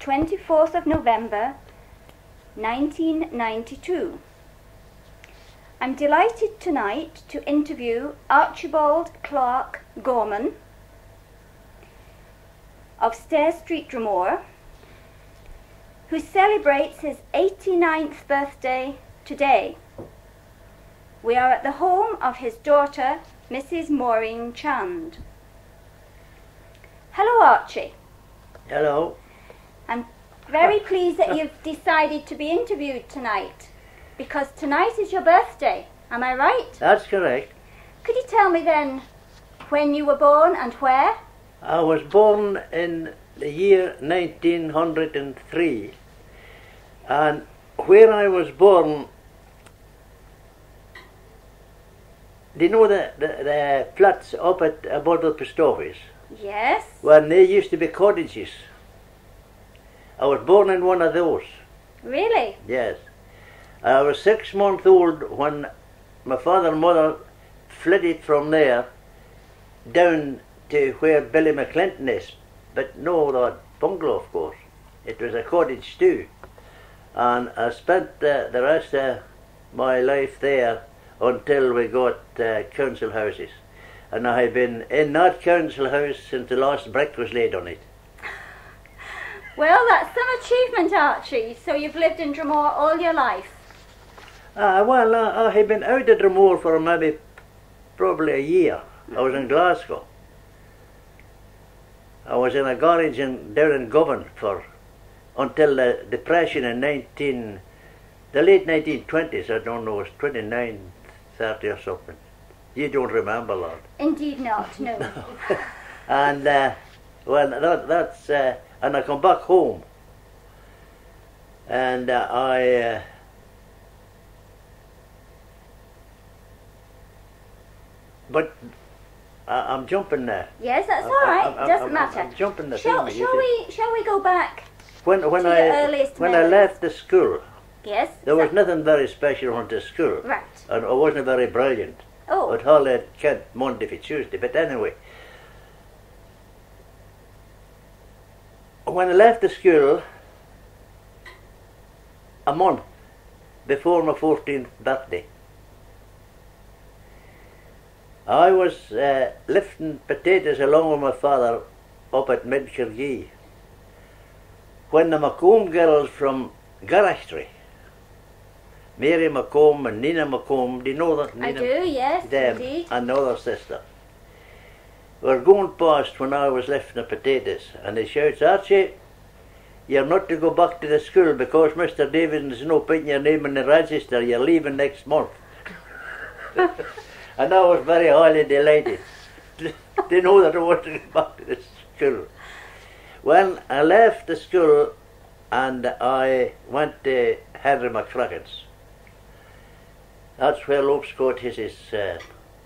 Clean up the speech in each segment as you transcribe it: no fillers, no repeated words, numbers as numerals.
24th of November 1992. I'm delighted tonight to interview Archibald Clark Gorman of Stair Street, Drummore, who celebrates his 89th birthday today. We are at the home of his daughter, Mrs. Maureen Chand. Hello, Archie. Hello. I'm very pleased that you've decided to be interviewed tonight, because tonight is your birthday. Am I right? That's correct. Could you tell me then when you were born and where? I was born in the year 1903, and where I was born, do you know the flats up at above the post office? Yes. Well, they used to be cottages. I was born in one of those. Really? Yes. I was 6 months old when my father and mother flitted from there down to where Billy McClinton is, but no, that bungalow, of course. It was a cottage too. And I spent the rest of my life there until we got council houses. And I have been in that council house since the last brick was laid on it. Well, that's some achievement, Archie. So you've lived in Drummore all your life? Well, I have been out of Drummore for maybe probably a year. I was in Glasgow. I was in a garage down in Govan until the depression in the late 1920s. I don't know, it was 29, 30 or something. You don't remember that? Indeed not, no. And well, that's and I come back home, and but I'm jumping there. Yes, that's all right. Doesn't matter. I'm jumping the Shall we go back when to your earliest I memories? left the school? Yes. There was nothing very special on the school. Right. And I wasn't very brilliant. Oh. I'd hardly had Kent Monday for Tuesday. But anyway, when I left the school, a month before my 14th birthday, I was lifting potatoes along with my father up at Midkirgee when the Macomb girls from Garristry, Mary Macomb and Nina Macomb, do you know that? I do, yes, them indeed. and the other sister were going past when I was lifting the potatoes, and they shouts, "Archie, you're not to go back to the school because Mr. Davidson's not putting your name in the register, you're leaving next month." And I was very highly delighted to know that I wanted to go back to the school. When I left the school and I went to Henry McCracken's, that's where Lopescourt has his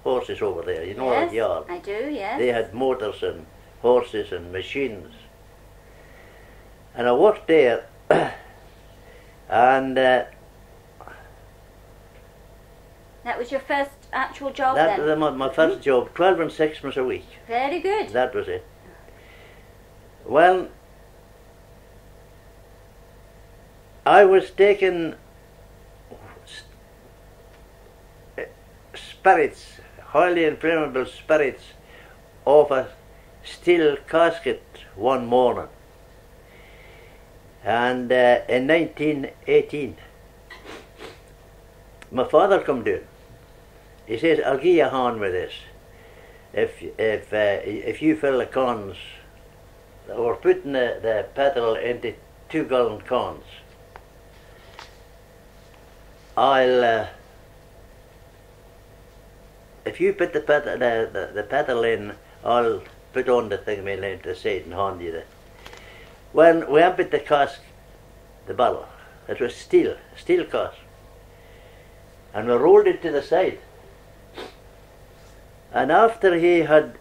horses over there, you know, Yes, that yard. I do, yes. They had motors and horses and machines. And I worked there, and That was your first actual job that then? was my first job, 12 and 6 a week. Very good. That was it. Well, I was taking spirits, highly inflammable spirits, off a steel casket one morning. And in 1918, my father come down. He says, "I'll give you a hand with this. If you fill the cans, we're putting the petrol into 2-gallon cans. If you put the petrol in, I'll put on the thing into the side and hand you that." When we emptied the cask, the barrel, it was steel cask, and we rolled it to the side. And after he had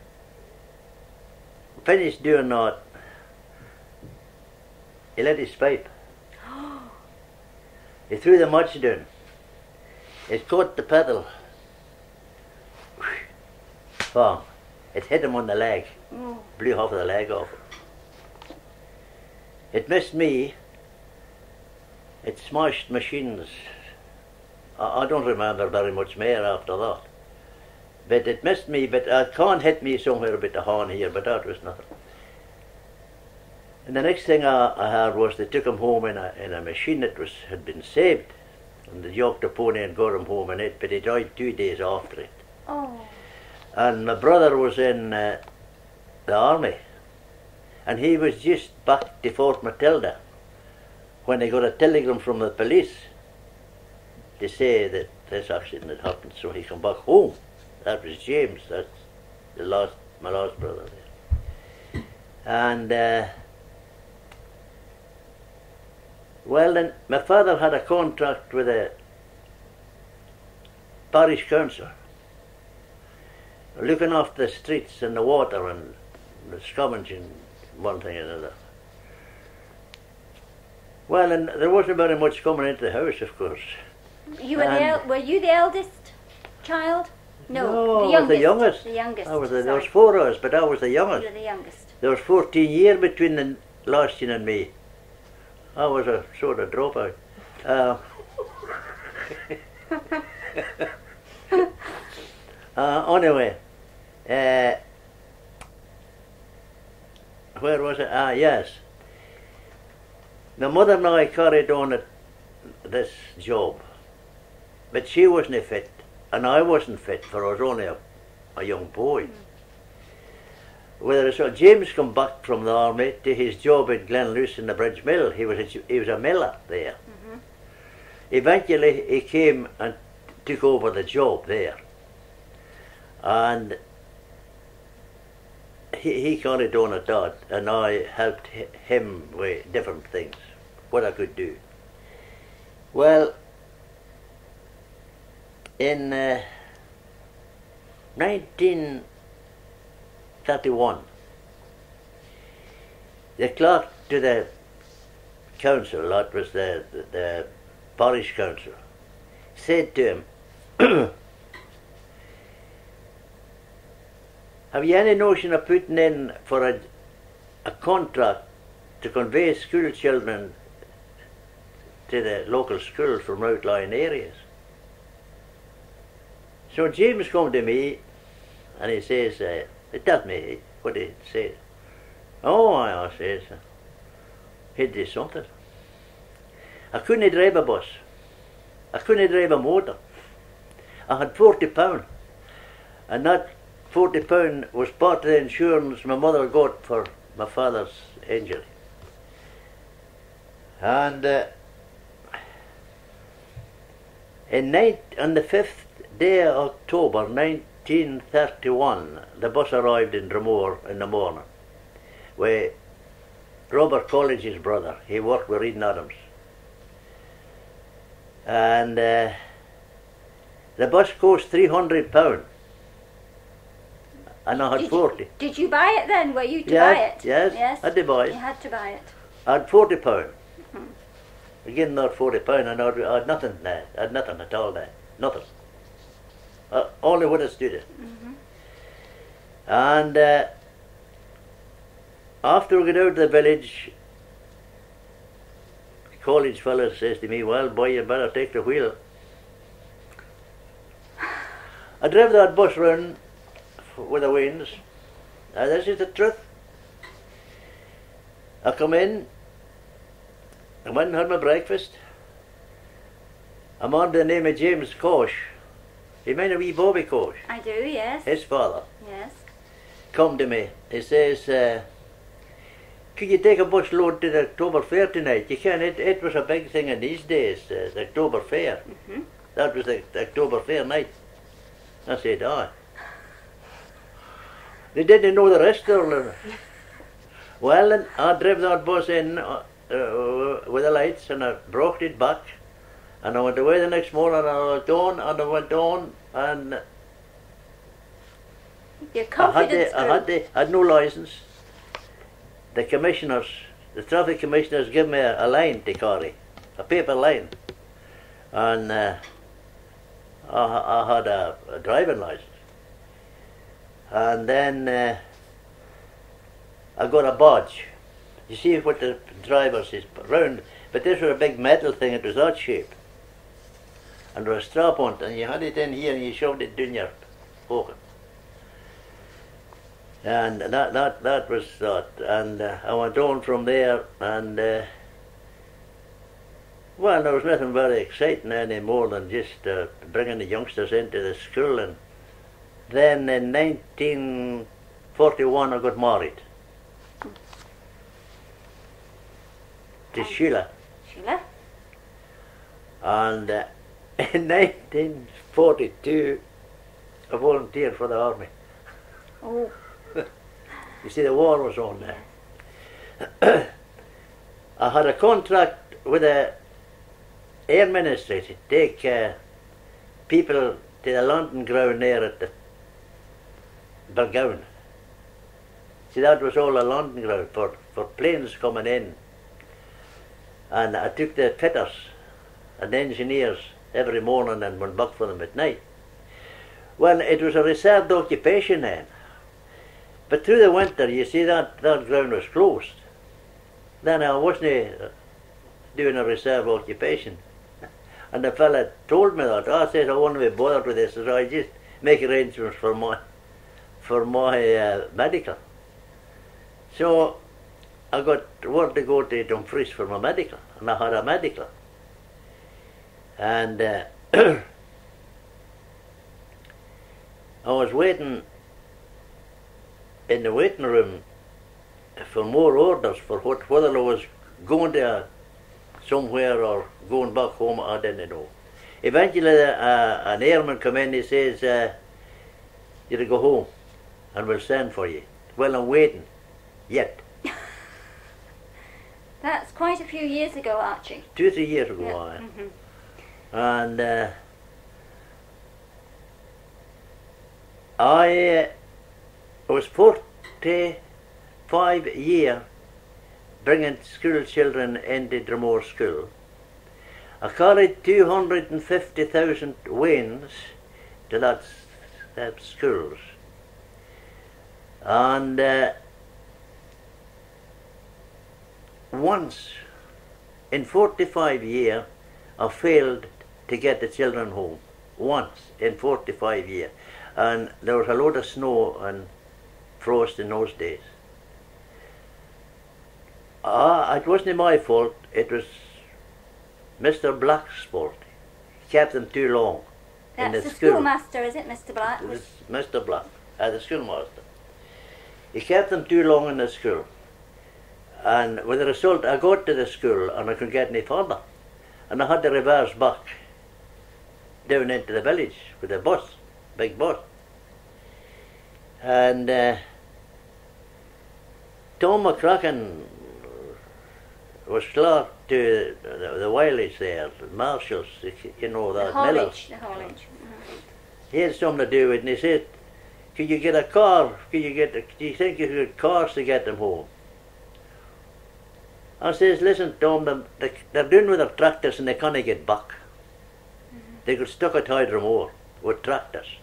finished doing that, he lit his pipe. He threw the match down. It caught the pedal. Bang. It hit him on the leg. Blew half of the leg off. It missed me. It smashed machines. I don't remember very much more after that. But it missed me, but it can't hit me somewhere about the horn here, but that was nothing. And the next thing I heard was they took him home in a machine that had been saved. And they yoked the pony and got him home in it, but he died 2 days after it. Oh. And my brother was in the army, and he was just back to Fort Matilda when they got a telegram from the police to say that this accident had happened, so he come back home. That was James, that's my last brother there. And well, then my father had a contract with a parish council, looking after the streets and the water and the scavenging, one thing and another. Well, and there wasn't very much coming into the house, of course. Were you the eldest child? No, I was the youngest. The youngest. There was 4 of us, but I was the youngest. You were the youngest. There was 14 years between the last one and me. I was a sort of dropout. Anyway, where was it? Yes. My mother and I carried on this job, but she wasn't fit, and I wasn't fit, for I was only a young boy. So James come back from the army to his job at Glenluce in the Bridge Mill. He was a miller there. Mm-hmm. Eventually he came and took over the job there, and he carried on at that, and I helped him with different things, what I could do. Well, in 1931, the clerk to the council, that was the parish council, said to him, have you any notion of putting in for a contract to convey school children to the local schools from outlying areas? So James come to me and he says, he tells me what he said. Oh, I says, he did something. I couldn't drive a bus. I couldn't drive a motor. I had £40, and that £40 was part of the insurance my mother got for my father's injury. And on the 5th day of October 1931, the bus arrived in Drummore in the morning, where Robert College's brother, he worked with Reed Adams. And the bus cost £300. And I had 40. Did you buy it then? Were you to buy it? Yes, I had to buy it. You had to buy it. I had £40. Mm-hmm. Again, not £40, and I had nothing there. I had nothing at all there. Nothing. Only what I stood it. Mm-hmm. And after we got out of the village, the college fellow says to me, well, boy, you better take the wheel. I drove that bus round with the winds. Now, this is the truth. I come in, I went and had my breakfast. I'm under the name of James Kosh. You mean a wee Bobby Kosh? I do, yes. His father. Yes. Come to me. He says, could you take a bus load to the October Fair tonight? You can. It was a big thing in these days, the October Fair. Mm-hmm. That was the October Fair night. I said, aye. They didn't know the rest of it. Well, then I drove that bus in with the lights, and I brought it back, and I went away the next morning, and I went on, and your confidence I had no license. The commissioners, the traffic commissioners, gave me a line to carry, a paper line, and I had a driving license. And then I got a badge, You see what the drivers is round, but this was a big metal thing, it was that shape. And there was a strap on it, and you had it in here and you shoved it down your pocket. And that was that. And I went on from there, and well, there was nothing very exciting any more than just bringing the youngsters into the school. And then in 1941 I got married to Sheila. Sheila? And in 1942 I volunteered for the army. Oh. You see, the war was on there. I had a contract with the Air Ministry to take people to the landing ground there at the Bergown. See, that was all a landing ground for planes coming in. And I took the fitters and the engineers every morning and went back for them at night. Well, it was a reserved occupation then. But through the winter, you see, that ground was closed. Then I wasn't doing a reserve occupation. And the fella told me that. I said, I won't be bothered with this, so I just make arrangements for my medical. So I got word to go to Dumfries for my medical, and I had a medical. And I was waiting in the waiting room for more orders for whether I was going to somewhere or going back home, I didn't know. Eventually an airman come in, he says, you'll go home and we'll send for you. Well, I'm waiting, yet. That's quite a few years ago, Archie. 2 or 3 years ago, Yeah. And I was 45 years bringing school children into Drummore School. I carried 250,000 wains to that schools. And once in 45 years I failed to get the children home. Once in 45 years. And there was a lot of snow and frost in those days. It wasn't my fault, it was Mr. Black's fault. He kept them too long. That's in the school. schoolmaster, is it, Mr. Black? It was Mr. Black, the schoolmaster. He kept them too long in the school. And with the result, I got to the school and I couldn't get any further. And I had to reverse back down into the village with a bus, big bus. And Tom McCracken was clerk to the Wileys there, the marshals, you know, that Millers. The haulage. He had something to do with it, and he said, could you get a car? Do you think you could get cars to get them home? I says, listen, Tom, they're doing with their tractors and they can't get back. They got stuck at Drummore with tractors,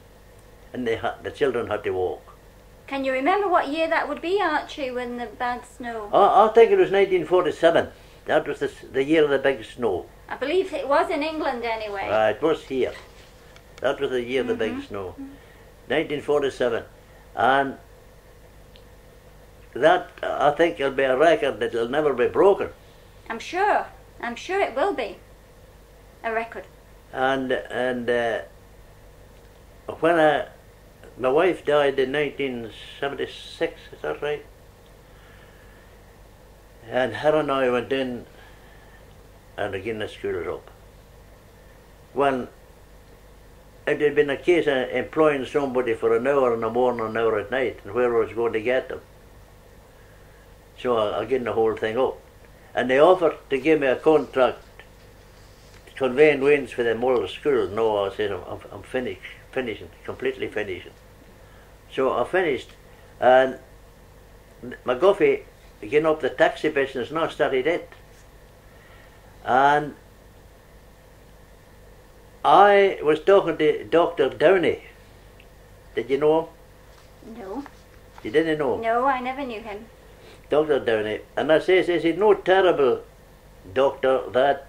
and the children had to walk. Can you remember what year that would be, Archie, when the bad snow? I think it was 1947. That was the year of the big snow. I believe it was in England anyway. It was here. That was the year of the big snow. 1947. And that, I think, will be a record that will never be broken. I'm sure it will be a record. And when my wife died in 1976, is that right? And her and I went in, and again the school was up. Well, it had been a case of employing somebody for an hour in the morning, an hour at night, and where I was going to get them. So I given the whole thing up. And they offered to give me a contract conveying wains for the moral school. No, I said, I'm finishing, completely finishing. So I finished, and McGuffey getting up the taxi business, and I started it. And I was talking to Dr. Downey. Did you know him? No. You didn't know him? No, I never knew him. Doctor Downey. And I says, is it no terrible, doctor, that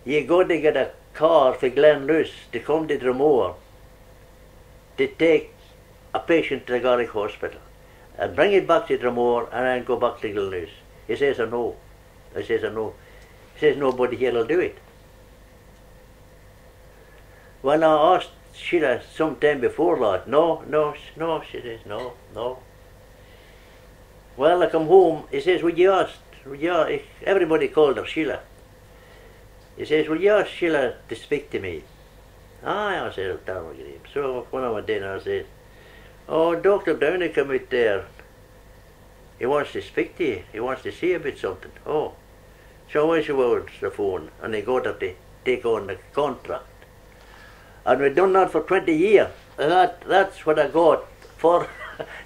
you got to get a car for Glenluce to come to Drummore to take a patient to the Garrick Hospital and bring it back to Drummore and then go back to Glenluce? He says, no. I says, no. He says, nobody here will do it. When I asked Sheila sometime before that, no, she says, no. Well, I come home, he says, would you ask, everybody called her Sheila. He says, will you ask Sheila to speak to me? Aye, I said, I'll tell her. So when I went in, I said, oh, Dr. Downey come out there. He wants to speak to you. He wants to see you about something. Oh. So I towards the phone, and they got her to take on the contract. And we've done that for 20 years. And that's what I got for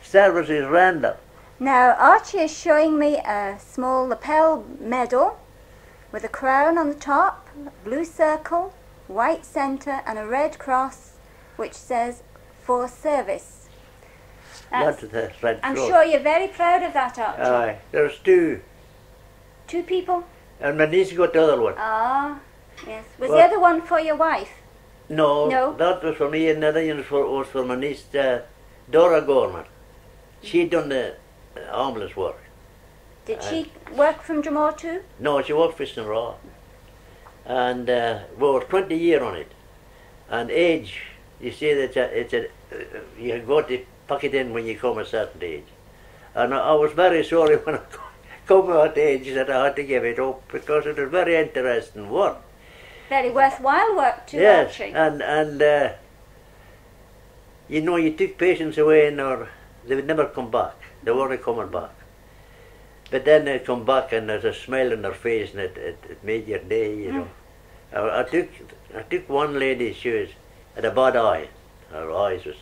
services rendered. Now, Archie is showing me a small lapel medal with a crown on the top, blue circle, white centre, and a red cross which says, for service. That's the red I'm cross. sure you're very proud of that, Archie. Aye, there's two. Two people? And my niece got the other one. Ah, yes. Was Well, the other one for your wife? No, that was for me, and the other one was for my niece, Dora Gorman. She done the ambulance work. Did she work from Drummore too? No, she worked for St. Raw. And we were 20 years on it. And age, you see that you got to pack it in when you come a certain age. And I was very sorry when I come at age that I had to give it up, because it was very interesting work. Very worthwhile work too, Yes, Archie. and you know, you took patients away and they would never come back. They weren't coming back. But then they'd come back and there's a smile on their face, and it made your day, you know. I took one lady, she had a bad eye. Her eyes was,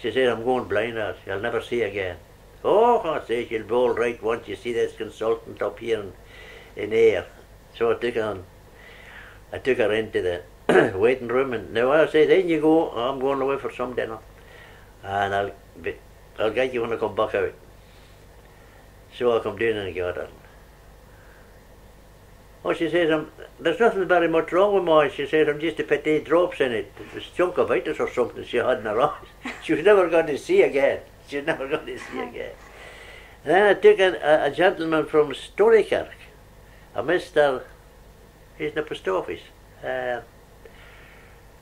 she said, I'm going blind, I'll never see again. Oh, I say, she'll be all right once you see this consultant up here in Ayr. So I took her into the waiting room, and now I said, in you go, I'm going away for some dinner. And I'll get you when I come back out. So I come down and I got her. Oh, she says, there's nothing very much wrong with my eyes. She says, I'm just a bit 8 drops in it. It was conjunctivitis or something she had in her eyes. She was never going to see again. She was never going to see again. And then I took a gentleman from Stonykirk, a Mr. He's in the post office.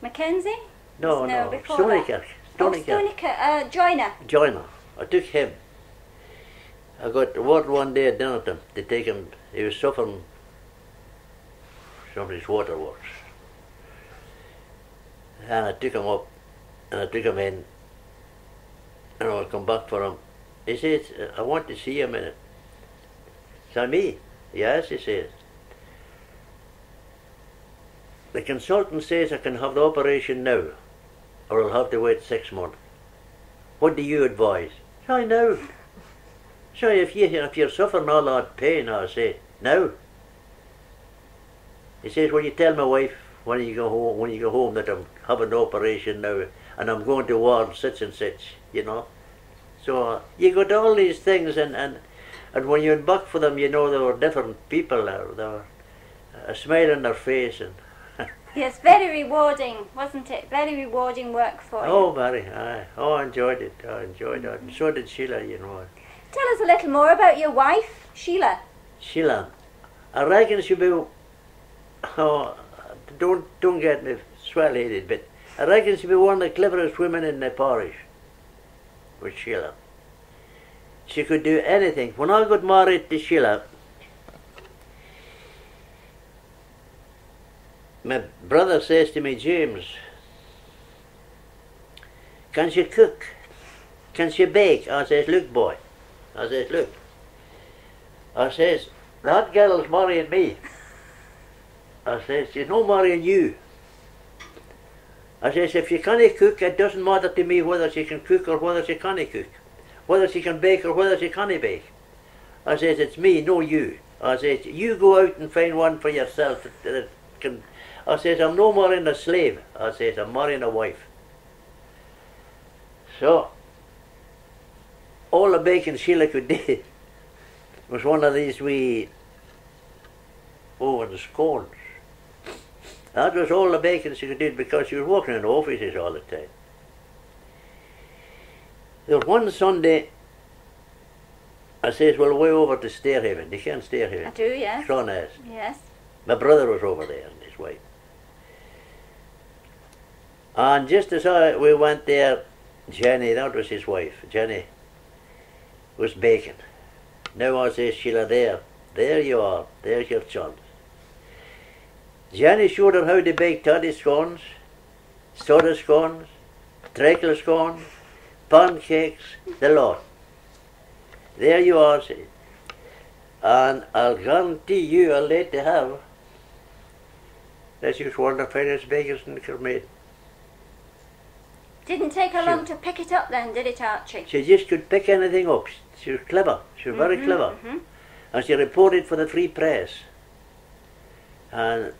Mackenzie? No, before Stonykirk. that. Stonykirk. Joiner. Joiner. I took him. I got word one day at dinner time to take him. He was suffering from his waterworks. And I took him up, and I took him in, and I'll come back for him. He says, I want to see you a minute. So me? Yes, he says. The consultant says I can have the operation now, or I'll have to wait 6 months. What do you advise? So I know. So if you're suffering all that pain, I say, no. He says, well, you tell my wife when you go home that I'm having the operation now, and I'm going to ward such and such, you know. So you got all these things, and when you went back for them, you know, there were different people there. There were a smile on their face, and Yes, very rewarding, wasn't it? Very rewarding work for you. oh, very, aye. Oh, I enjoyed it. I enjoyed it. And so did Sheila, you know. Tell us a little more about your wife, Sheila. Sheila, I reckon she'll be, oh, don't get me swell-headed, but I reckon she'll be one of the cleverest women in the parish, was Sheila. She could do anything. When I got married to Sheila, my brother says to me, James, can she cook? Can she bake? I says, look, boy. I says, look. I says, that girl's marrying me. I says, she's not marrying you. I says, if she can't cook, it doesn't matter to me whether she can cook or whether she can't cook. Whether she can bake or whether she can't bake. I says, it's me, no you. I says, you go out and find one for yourself that can. I says, I'm no marrying a slave. I says, I'm marrying a wife. So, all the bacon Sheila could do was one of these wee the scones. That was all the bacon she could do because she was working in offices all the time. There was one Sunday, I says, well, way over to Stairhaven. You can't Stairhaven. I do, yes. Clonaz. Yes. My brother was over there and his wife. And just as we went there, Jenny, that was his wife, Jenny, was baking. Now I says, Sheila, there you are, there's your chance. Jenny showed her how to bake toddy scones, soda scones, treacle scones, pancakes, the lot. There you are, see. And I'll guarantee you I'll let to have that she was one of the finest bakers in Kirkmaiden. Didn't take her long to pick it up then, did it, Archie? She just could pick anything up. She was clever. She was very clever. And she reported for the Free Press. And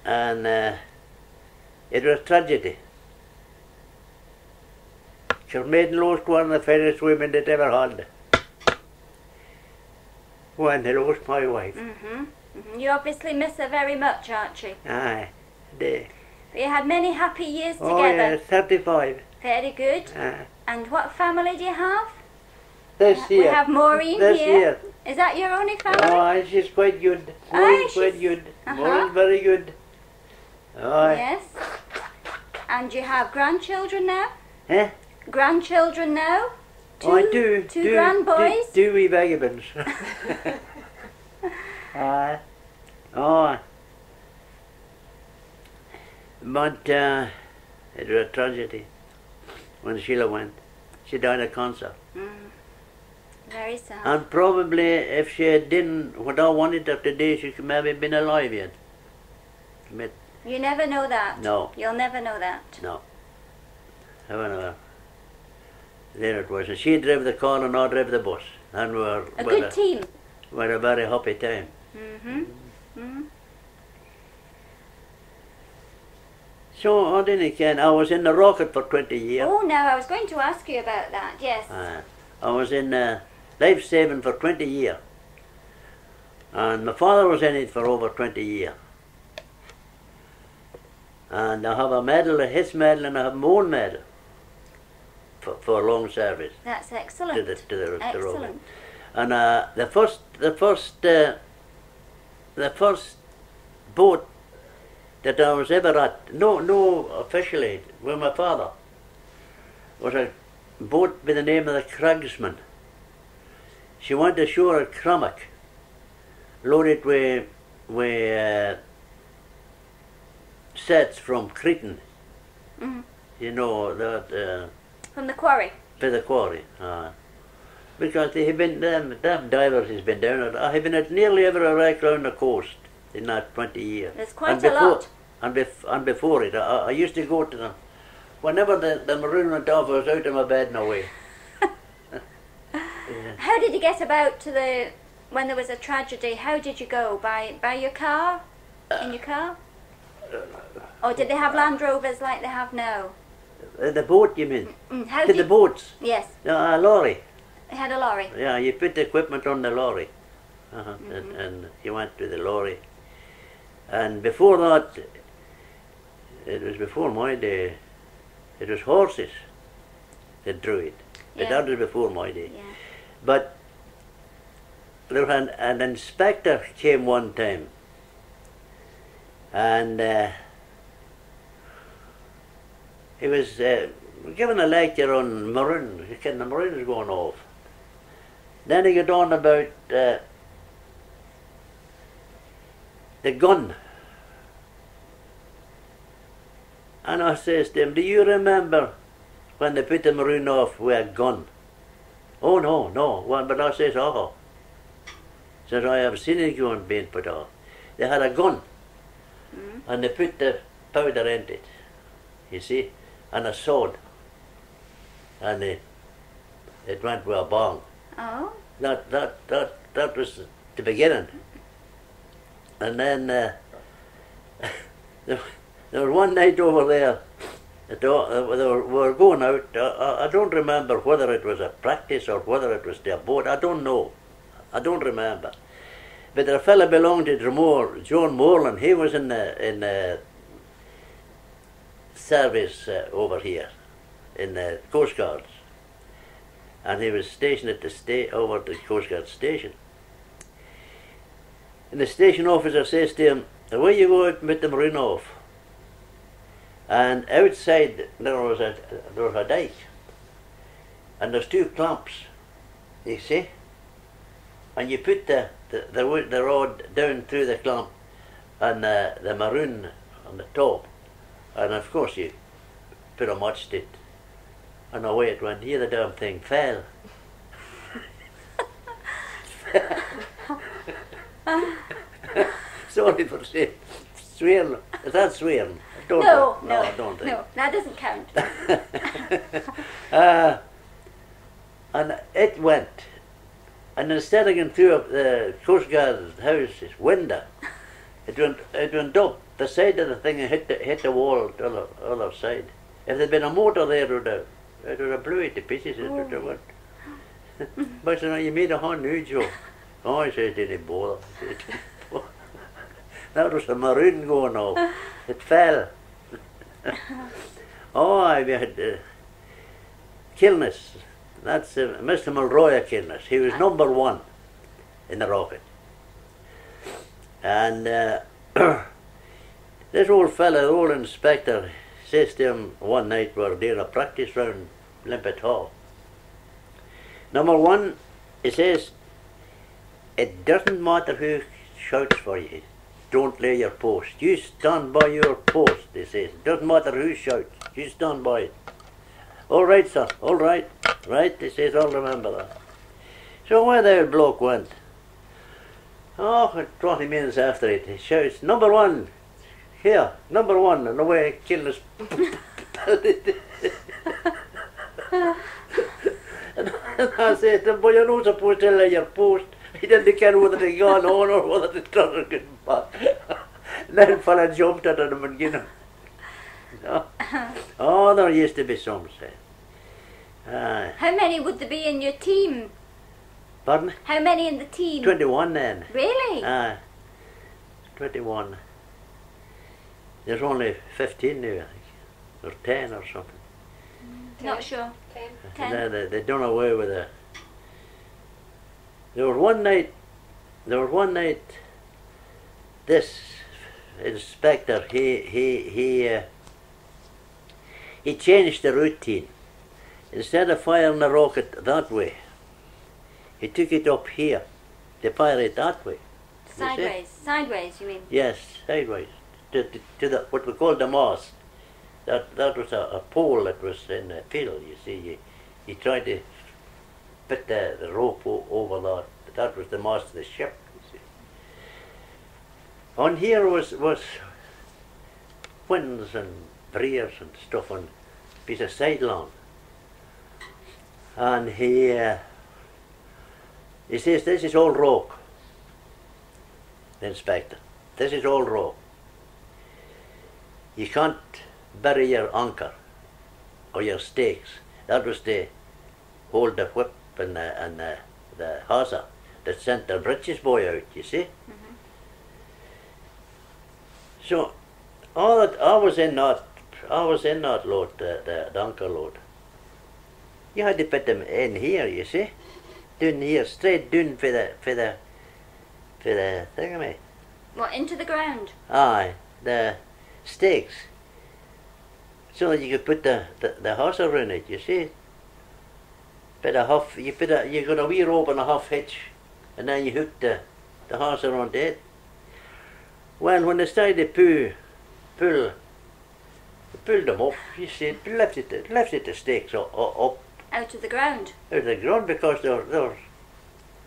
it was tragedy. Kirkmaiden lost one of the finest women that ever had. When they lost my wife. You obviously miss her very much, Archie. Aye. They, But you had many happy years oh together. yeah, 35. Very good. And what family do you have? This We year. have Maureen This here. year. Is that your only family? Oh, she's quite good. Aye, Maureen's quite she's- good. uh-huh. Maureen's very good. Aye. Yes. And you have grandchildren now? Eh? Grandchildren now? Oh, I do. Two grandboys? Two wee vagabonds. Aye. Oh. But it was a tragedy when Sheila went. She died of cancer. Very sad. And probably if she didn't, what I wanted her to do, she could maybe been alive yet. But You never know that. no, You'll never know that. no. However, there it was. And she drove the car and I drove the bus. And we were, A good team. we had a very happy time. So I didn't ken. I was in the rocket for 20 years. Oh, now I was going to ask you about that. Yes. I was in life saving for 20 years. And my father was in it for over 20 years. And I have a medal, his medal, and I have my own medal for long service That's to excellent. the rocket. Excellent. And the first boat that I was ever at, no officially, with my father, was a boat by the name of the Cragsman. She went ashore at Crummock, loaded with sets from Cretan. You know, that From the quarry. for the quarry. Because they have been, them divers has been down, I have been at nearly every wreck around the coast in that 20 years. There's quite a lot. And before it, I used to go to them. Whenever the maroon went off, I was out of my bed and away. How did you get about to when there was a tragedy? How did you go? By your car? In your car? Or did they have Land Rovers like they have now? The boat, you mean? How To did the boats? Yes, A lorry. they had a lorry. Yeah, you put the equipment on the lorry. And you went to the lorry. And before that, it was before my day, it was horses that drew it. But Yeah. that was before my day. Yeah. But there was an inspector came one time, and he was giving a lecture on maroon. The maroon was going off. Then he got on about the gun. And I says to him, do you remember when they put the maroon off with a gun? Oh, no. Well, but I says, oh. Says, I have seen a gun being put off. They had a gun, and they put the powder in it, you see, and a sword. And it went with a bong. Oh. That was the beginning. And then there was one night over there, They were going out. I don't remember whether it was a practice or whether it was their boat. I don't know. I don't remember. But a fellow belonged to Drummore, John Moreland. He was in the service over here in the Coast Guards, and he was stationed at over the Coast Guard station. And the station officer says to him, "Away you go out with the marine off." And outside there was a dike, and there's two clamps, you see, and you put the rod down through the clamp and the maroon on the top, and of course you put a matchstick, and away it went. Here the damn thing fell. Sorry for saying swearing. Is that swearing? No, I don't think. No, that doesn't count. And it went. And instead of going through the Coast Guard house's window, it went up the side of the thing and hit the wall to the other side. If there'd been a motor there, it would have blew it to pieces. It would have went. But you know, you made a hand new, Joe. Oh, I said, it didn't bother. That was a maroon going off. It fell. Oh, we had Kilness. That's Mr. Mulroy of Kilness. He was number one in the rocket. And this old fella, the old inspector, says to him one night, we're doing a practice round Limpet Hall. Number one, he says, it doesn't matter who shouts for you. Don't lay your post. You stand by your post, he says. It doesn't matter who shouts. You stand by it. All right, sir. All right. Right, he says, I'll remember that. So where the old bloke went, 20 minutes after it, he shouts, number one, here, number one, and away he killed us. And I said to him, well, you're not supposed to lay your post. He didn't care whether they gone on or whether they turned and came back. And then fella jumped at him and, you know. Oh, there used to be some, say. How many would there be in your team? Pardon? How many in the team? 21 then. Really? 21. There's only 15 now, I think. Or 10 or something. Not sure. 10. They done away with it. There was one night, this inspector, he changed the routine. Instead of firing the rocket that way, he took it up here to fire it that way. Sideways, you mean? Yes, sideways, to the what we call the mast. That was a pole that was in the field, you see. He tried to put the rope over that. That was the mast of the ship, you see. On here was winds and breers and stuff on a piece of sideline. And he says, this is all rock, the inspector. This is all rock. You can't bury your anchor or your stakes. That was to hold the whip and the hawser that sent the breeches boy out, you see. Mm-hmm. So all that I was in that load, the anchor load. You had to put them in here, you see. Down here, straight down for the thingamay. What, into the ground? Aye, the stakes. So that you could put the hawser around it, you see. You got a wee rope and a half hitch, and then you hooked the hawser onto it. Well, when they started to pull them up, you see, lifted the stakes up. Out of the ground? Out of the ground, because they're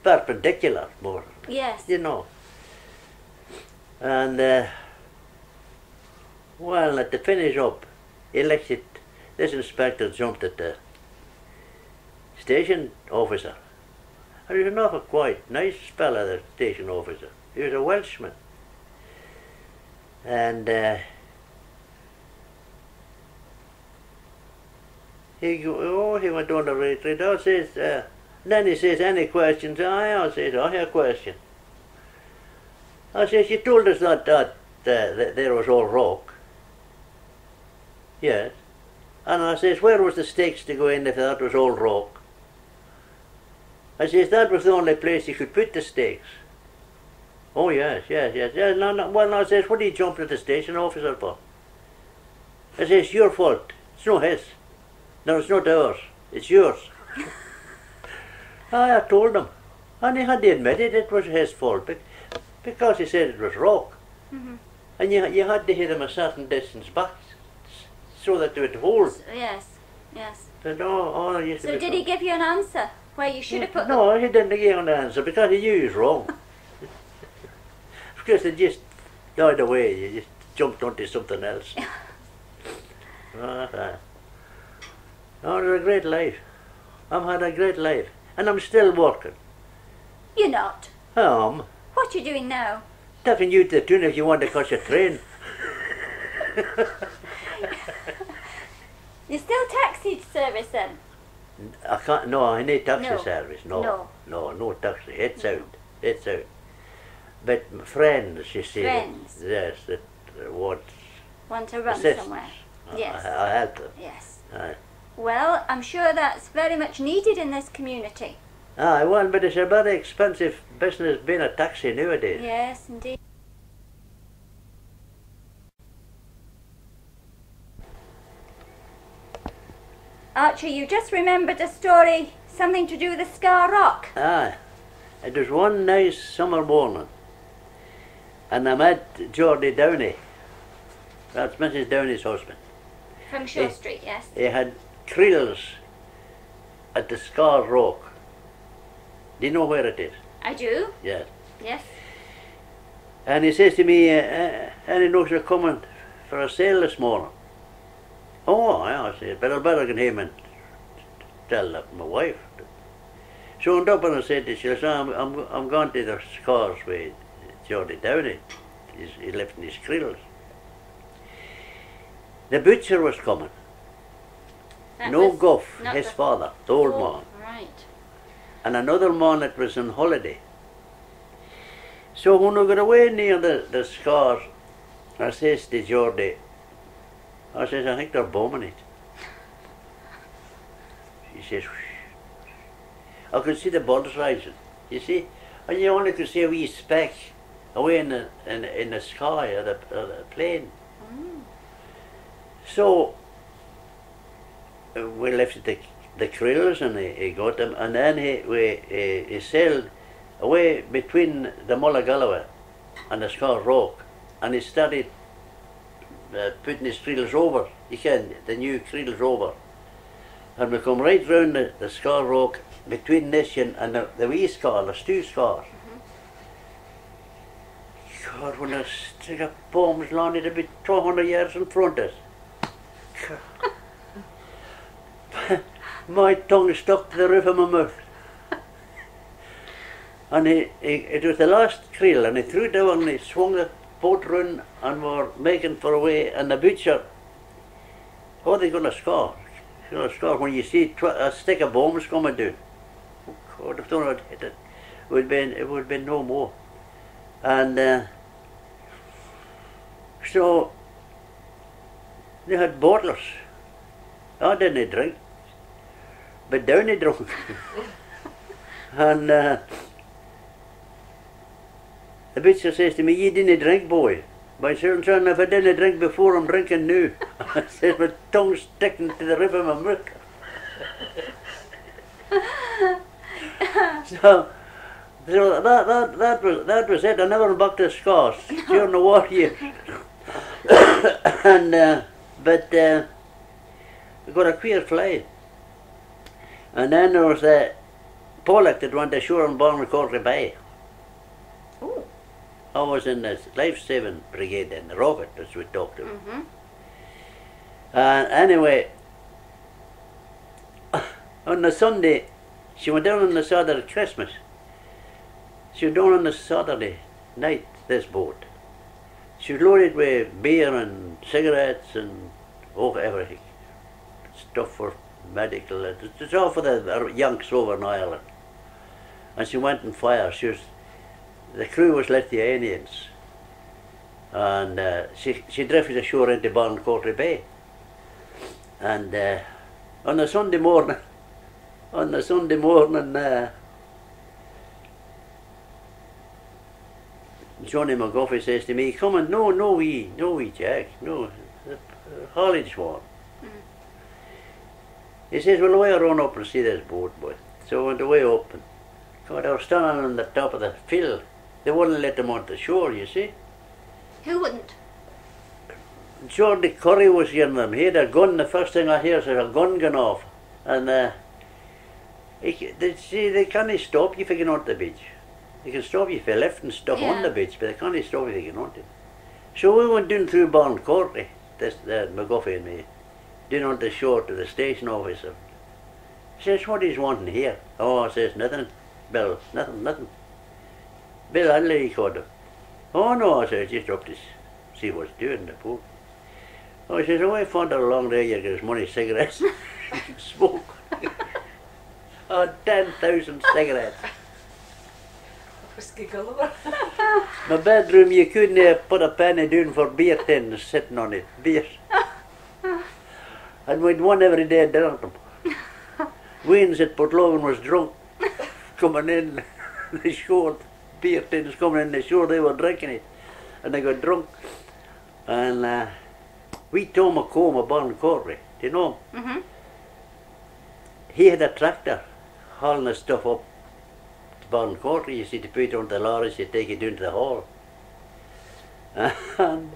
perpendicular more. Yes. You know. And, well, at the finish up, this inspector jumped at the station officer. He was an awful quite nice fella, the station officer. He was a Welshman. And he went on the retreat. I says, then he says, any questions? I says, I have a question. I says, you told us that there was all rock. Yes. And I says, where was the stakes to go in if that was all rock? I says, that was the only place you could put the stakes. Oh, yes. No. Well, I says, what are you jumping at the station officer for? I says, it's your fault. It's not his. No, it's not ours. It's yours. I told him. And he had admitted it was his fault because he said it was rock. Mm-hmm. And you had to hit him a certain distance back so that it would hold. Yes. But So did he give you an answer where you should have put No, he didn't give an answer because he knew he was wrong. Because they just died away. You just jumped onto something else. It was a great life. I've had a great life. And I'm still working. You're not. I am. What are you doing now? Taking you to the tune if you want to catch a train. You're still taxi service then? I can't, no, I need taxi No. service. No. No taxi. It's out. It's out. But friends, you see. Friends. Yes, that want to run assistance. somewhere? Yes. I help them. Yes. Aye. Well, I'm sure that's very much needed in this community. Aye, well, but it's a very expensive business being a taxi nowadays. Yes, indeed. Archie, you just remembered a story, something to do with the Scar Rock. Aye. It was one nice summer morning, and I met Geordie Downey. That's Mrs. Downey's husband. From Shaw Street, yes. He had creels at the Scar Rock. Do you know where it is? I do. Yes. Yes. And he says to me, any notes are coming for a sale this morning? Oh, I said, but I better get him and tell that my wife. So I went up and I said to her, I'm going to the Scars with Geordie Downey. He left in his creels. The butcher was coming. Gough, his father, the old man. Right. And another man that was on holiday. So when we got away near the Scars, I says to Geordie, I says, I think they're bombing it. She says, whoosh. I could see the birds rising, you see, and you only could see a wee speck away in the sky of the plane. Mm. So we lifted the creels and he got them, and then he sailed away between the Mullagallowa and the Scar Rock, and he started putting his creels over, the new creels over, and we come right round the Scar Rock between this and the wee scar, there's two scars. Mm-hmm. God, when the stick of bombs landed about 200 yards in front of us. My tongue stuck to the roof of my mouth. And it was the last creel, and he threw it down and he swung the boat round and were making for away, and the butcher, they're going to score. They're going to score when you see a stick of bombs coming down. Oh God, if they had hit it, it would have been no more. And so they had bottles. I didn't drink, but Downey drunk. And the butcher says to me, you didn't drink, boy. My son, if I didn't drink before, I'm drinking now. I said, my tongue sticking to the roof of my mouth. So that was it. I never went back to the Scars during the war years. And we got a queer fly. And then there was a Pollock that went ashore on Balmacortry Bay. Ooh. I was in the life-saving brigade in the rocket, as we talked about. Mm-hmm. Anyway, on the Sunday, she went down on the Saturday Christmas. She was down on the Saturday night, this boat. She was loaded with beer and cigarettes and everything. Stuff for medical. It's all for the Yanks over in Ireland. And she went on fire. The crew was Lithuanians. And she drifted ashore into Ballincourtry Bay. And on the Sunday morning, Johnny McGuffey says to me, "Come on, no, we, Jack, no, haulage one." He says, "Well, I run up and see this boat, boy." So I went away up, and God, I was standing on the top of the field. They wouldn't let them onto the shore, you see. Who wouldn't? Jordy Curry was getting them. He had a gun. The first thing I hear is a gun going off, and they can't stop you if you get onto the beach. They can stop you if you left and stuff on the beach, but they can't stop you if you get onto it. So we went down through Ballincourtry, McGuffey and me, down on the shore to the station officer. He says, "What is wanting here?" "Oh," I says, "Nothing, Bill, nothing. Bill Hadley, he called him." "Oh no," I says, "just up to see what's doing the boat." Oh, he says, "Oh, I found it along there, you get his money, cigarettes, smoke." Oh, 10,000 cigarettes. My bedroom, you couldn't put a penny down for beer tins sitting on it, beer. And we'd one every day at dinner. Weans at Port Logan was drunk, coming in the shore, beer tins coming in the shore, they were drinking it, and they got drunk. And we Tom McComb of Ballincourtry, do you know him? He had a tractor hauling the stuff up to Ballincourtry, you see, to put it on the lorries, you take it down to the hall. And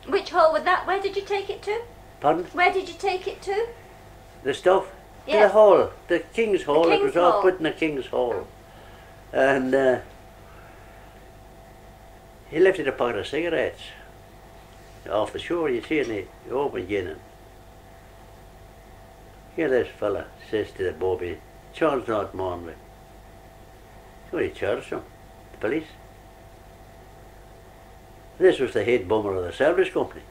which hall was that? Where did you take it to? pardon? Where did you take it to? The stuff? Yes. To the hall, the King's Hall. The It King's was all Hall. put in the King's Hall. And he lifted a packet of cigarettes off the shore, you see, and he opened again. And here this fella says to the bobby, "Charles not Monley." So he charged him, the police. This was the head bummer of the service company.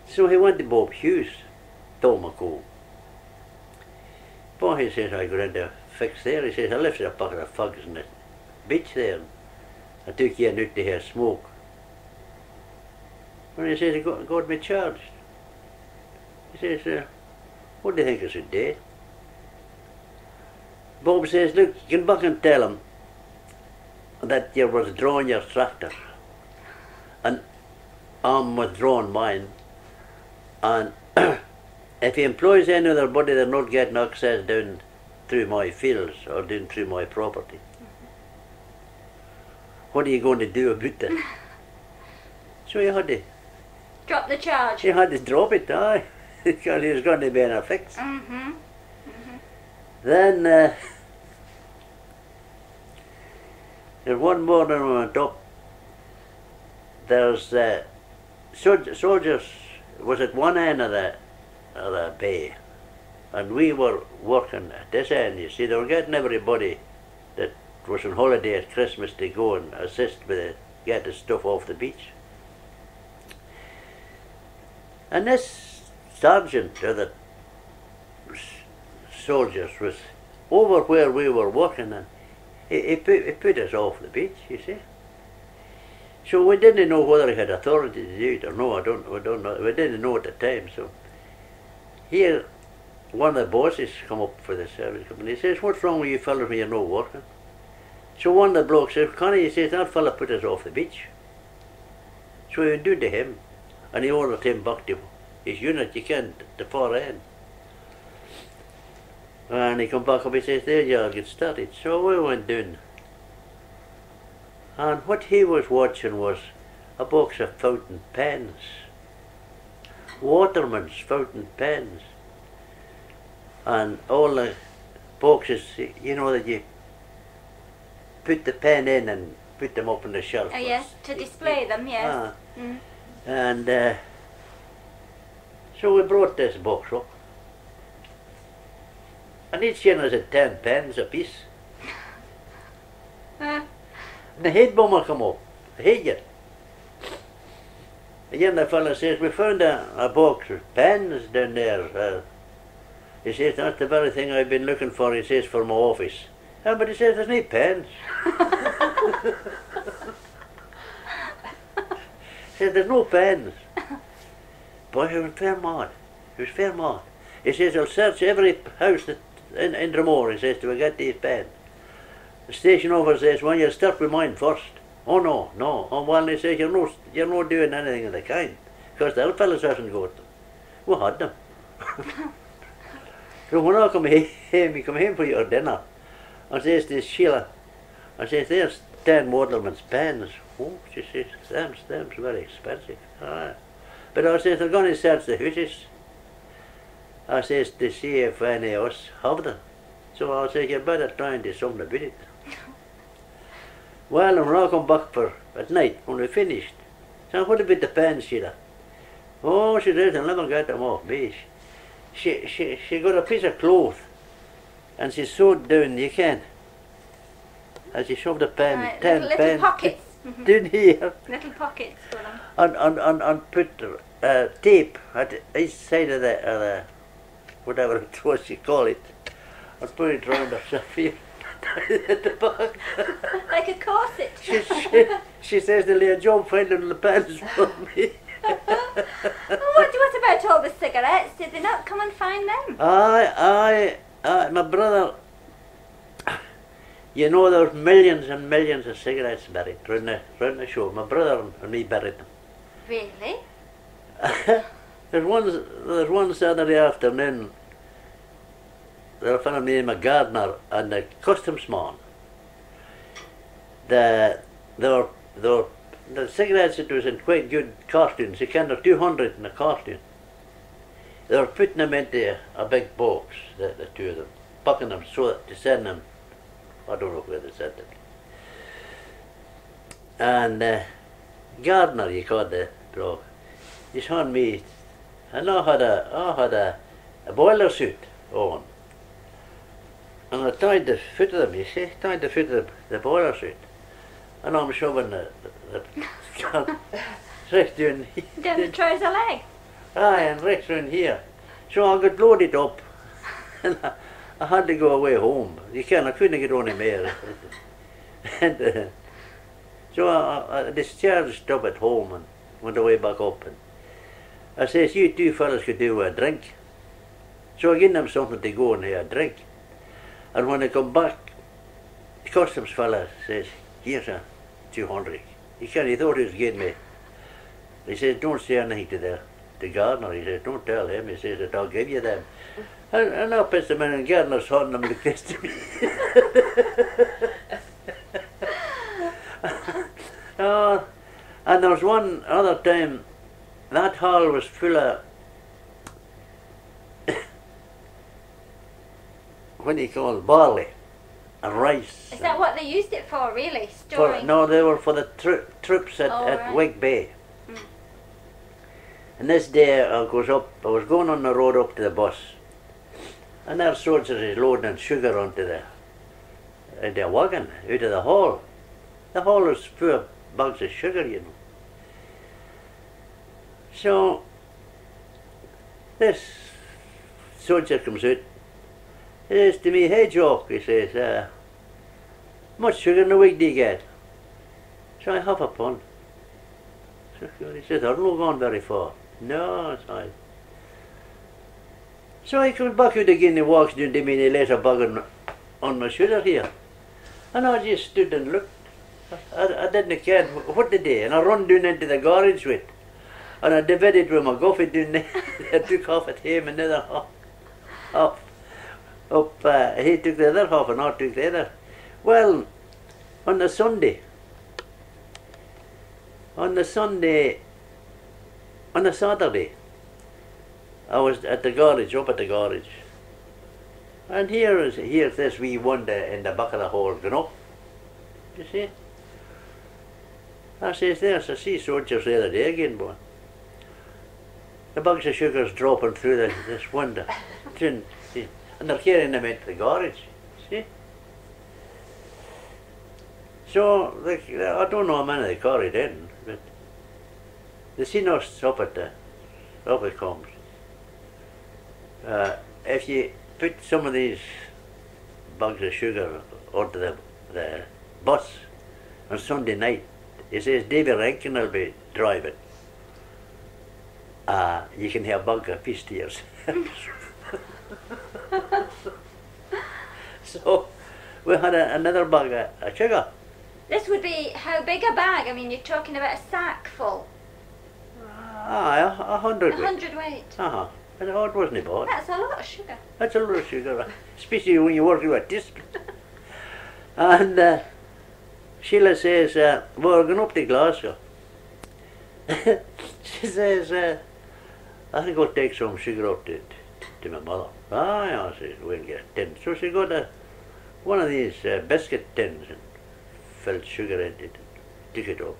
So he went to Bob Hughes, Tom McComb. Boy, he says, "I got into a fix there." He says, "I lifted a packet of fugs in the beach there, and I took you out to hear smoke." And he says, "I got me charged." He says, "What do you think I should do?" Bob says, "Look, you can back and tell him that you was drawing your tractor, and I'm withdrawing mine, and if he employs any other body, they're not getting access down through my fields or down through my property. What are you going to do about that?" So he had to Drop the charge. drop it, aye, because he was going to be in a fix. Then there's one morning we went up. There's soldiers was at one end of the bay, and we were working at this end. You see, they were getting everybody that was on holiday at Christmas to go and assist with get the stuff off the beach. And this sergeant of the soldiers was over where we were working, and he put us off the beach, you see. So we didn't know whether he had authority to do it or no. We don't know. We didn't know at the time. So here, one of the bosses come up for the service company. He says, "What's wrong with you fellas when you're not working?" So one of the blokes says, "Connie," he says, "that fella put us off the beach." So we went down to him, and he ordered him back to his unit. You can't, the far end. And he come back up, he says, "There you are, get started." So we went down. And what he was watching was a box of fountain pens. Waterman's fountain pens. And all the boxes, you know, that you put the pen in and put them up on the shelf. Oh yes, to display them, yes. And so we brought this box up. And each one was at 10 pence a piece. And the head bummer come up, the head. Again, the fellow says, we found a box of pens down there. He says, that's the very thing I've been looking for, he says, for my office. But he says, there's no pens. He says, there's no pens. Boy, he was fair mad. He was fair mad. He says, I'll search every house in Drummore, he says, till we get these pens. The station officer says, well, you'll start with mine first. Oh, no, no. Oh, well, he says, you're not doing anything of the kind, because the other fellows hasn't got them. We had them. So when I come home for your dinner, I says to Sheila, I says, there's 10 Waterman's pens. Oh, she says, them's very expensive. But I says, they're going to search the houses. I says, to see if any of us have them. So I says, you better try and do something about it. Well, and when I come back at night, when we finished, so what about the pens, Sheila? Oh, she says, I'll never get them off me. She got a piece of cloth and she sewed down, you can. And she shoved a pen, 10 little pens pockets. down here. Little pockets for them. And put tape at each side of the whatever it was you call it, and put it round herself here at the back. Like a corset. She says they'll do a job finding the pens for me. What about all the cigarettes? Did they not come and find them? My brother, you know, there's millions and millions of cigarettes buried round the shore. My brother and me buried them. Really? There's one Saturday afternoon, there was a fellow named Gardner and the customs man. The cigarettes, it was in quite good cartoons. You can have 200 in a cartoon. They were putting them into a big box, the two of them, packing them so that to send them. I don't know where they sent them. And Gardner, you called the dog, he's on me, and I had a boiler suit on. And I tied the foot of them, you see, tied the foot of the boiler suit. And I'm shoving the right down here. Down the trouser leg? Aye, and right round here. So I got loaded up and I had to go away home. I couldn't get on more. And so I discharged up at home and went away back up. And I says, you two fellas could do a drink. So I gave them something to go and have a drink. And when I come back, the customs fella says, here's a 200. He thought he was getting me. He says, don't say anything to the gardener. He says, don't tell him. He says that I'll give you them. And I pissed them in and gardener's holding them like this to me. And there was one other time, that hall was full of, what do you call it, barley and rice. Is that what they used it for, really? Storing? No, they were for the troops at right. Wig Bay. And this day I was going on the road up to the bus, and their soldiers is loading sugar onto the wagon out of the hall. The hall was full of bags of sugar, you know. So this soldier comes out. He says to me, hey Jock, he says, how much sugar in a week do you get? So I have a pun. So he says, I'm not going very far. No, I. So he comes back out again and walks down to me and he lays a bag on my shoulder here. And I just stood and looked. I didn't care what the day, and I run down into the garage with it. And I divided with my coffee down there. I took half at him and the other half up. He took the other half and I took the other. Well, on the Saturday, I was at the garage, up at the garage. And here's this wee wonder in the back of the hall going up. You see? I says, there's a sea soldiers the other day again, boy. The bags of sugar's dropping through this window. And they're carrying them into the garage. See? So, I don't know how many they carried in, but they seen us up at it comes. If you put some of these bags of sugar onto the bus on Sunday night, he says David Rankin will be driving. You can have a bag of fish to yourself. So we had another bag of sugar. This would be how big a bag? I mean, you're talking about a sack full. 100 weight. 100 weight. But it wasn't bad. That's a lot of sugar. That's a lot of sugar, especially when you're working with this. And Sheila says, we're going up to Glasgow. She says, I think I'll take some sugar up to my mother. Yeah, she says, we'll get a tin. So she got one of these biscuit tins and filled sugar in it and took it up.